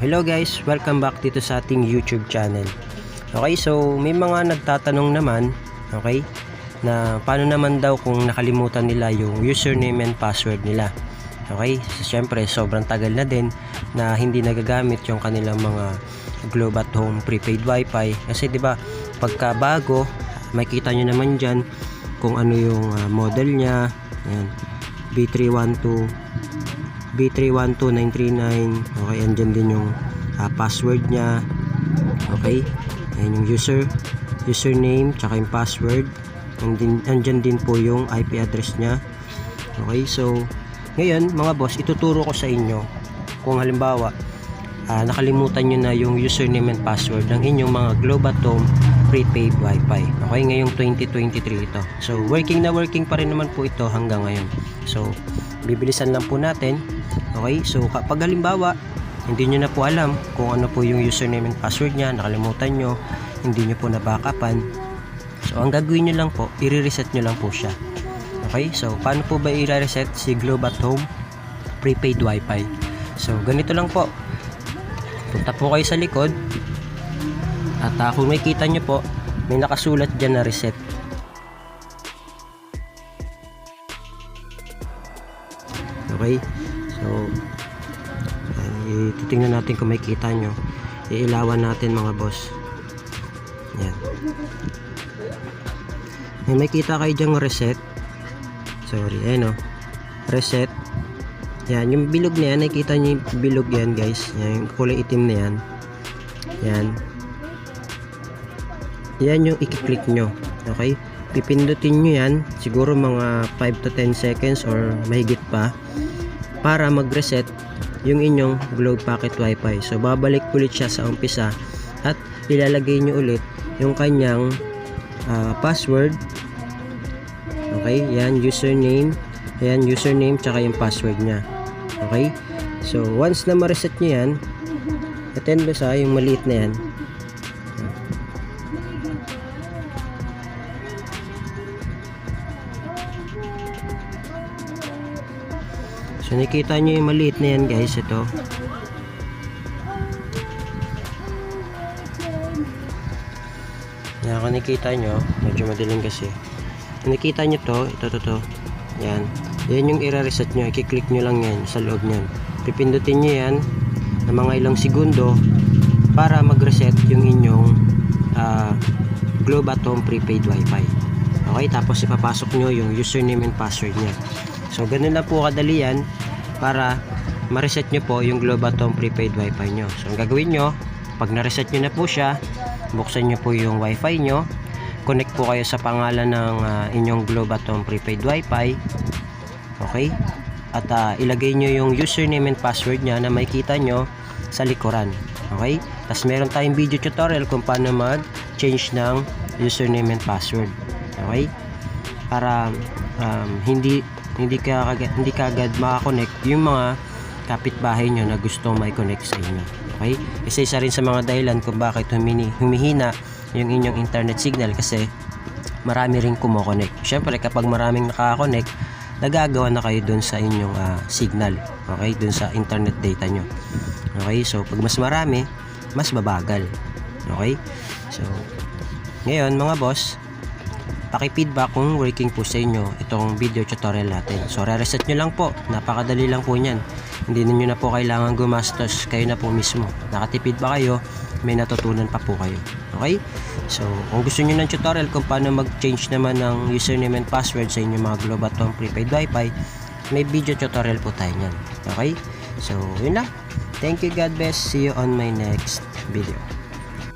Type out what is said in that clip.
Hello guys, welcome back dito sa ating YouTube channel. Okay, so may mga nagtatanong naman, okay, na paano naman daw kung nakalimutan nila yung username and password nila. Okay, so syempre sobrang tagal na din na hindi nagagamit yung kanilang mga Globe at Home prepaid wifi. Kasi 'di ba, pagka bago, makita nyo naman dyan kung ano yung model nya. Ayan, B312939. Okay, andyan din yung password nya. Okay, ayan yung username tsaka yung password. Andyan din po yung IP address nya. Okay, so ngayon mga boss, ituturo ko sa inyo kung halimbawa nakalimutan nyo na yung username and password ng inyong mga Globe at Home prepaid wifi. Okay, ngayong 2023 ito. So working pa rin naman po ito hanggang ngayon. So bibilisan lang po natin. Okay, so kapag halimbawa hindi nyo na po alam kung ano po yung username and password nya, nakalimutan nyo, hindi nyo po nabackupan, so ang gagawin nyo lang po, i-reset nyo lang po siya. Okay, so paano po ba i-reset si Globe at Home prepaid wifi? So ganito lang po, punta po kayo sa likod at kung makikita nyo po, may nakasulat dyan na reset. Okay, so titingnan natin kung makikita nyo. Iilawan natin mga boss. Yan, may makikita kayo dyang reset. Sorry, ayan o, reset. Yan, yung bilog na yan, nakikita nyo yung bilog yan guys. Yan, yung kulay itim na yan. Yan, yan yung i-click nyo. Okay, pipindutin nyo yan siguro mga 5 to 10 seconds or mahigit pa para mag-reset yung inyong Globe Pocket Wi-Fi. So babalik ulit siya sa umpisa at ilalagay nyo ulit yung kanyang password. Okay, yan username. Ayan, username tsaka yung password nya. Okay, so once na ma-reset nyo yan, attend sa yung maliit na yan. So nakita nyo yung maliit na yan guys, ito. Yan, kung nakita nyo, medyo madilim kasi. Kung nakita nyo to, ito. Yan, yan yung i-reset nyo, i-click nyo lang yan sa loob nyan. Pipindutin nyo yan na mga ilang segundo para mag-reset yung inyong Globe at Home prepaid wifi. Okay, tapos ipapasok nyo yung username and password nya. So ganun lang po kadali yan para ma-reset nyo po yung Globe at Home prepaid wifi nyo. So ang gagawin nyo, pag na-reset nyo na po siya, buksan nyo po yung wifi nyo, connect po kayo sa pangalan ng inyong Globe at Home prepaid wifi. Okay, at ilagay nyo yung username and password nya na makikita nyo sa likuran. Okay, tapos meron tayong video tutorial kung paano mag-change ng username and password. Okay, para hindi kagad makakonect yung mga kapitbahay nyo na gusto may connect sa inyo. Okay, isa rin sa mga dahilan kung bakit humihina yung inyong internet signal, kasi marami ring kumokonek. Syempre kapag maraming nakakonect, nagagawa na kayo dun sa inyong signal. Okay, dun sa internet data nyo. Okay, so pag mas marami, mas babagal. Okay, so ngayon mga boss, paki-feedback kung working po sa inyo itong video tutorial natin. So re-reset nyo lang po, napakadali lang po nyan. Hindi niyo na po kailangan gumastos, kayo na po mismo. Nakatipid ba kayo, may natutunan pa po kayo. Okay, so kung gusto niyo ng tutorial kung paano mag-change naman ng username and password sa inyong mga Globe at Home prepaid wifi, may video tutorial po tayo nyan. Okay, so yun lang. Thank you, God bless, see you on my next video.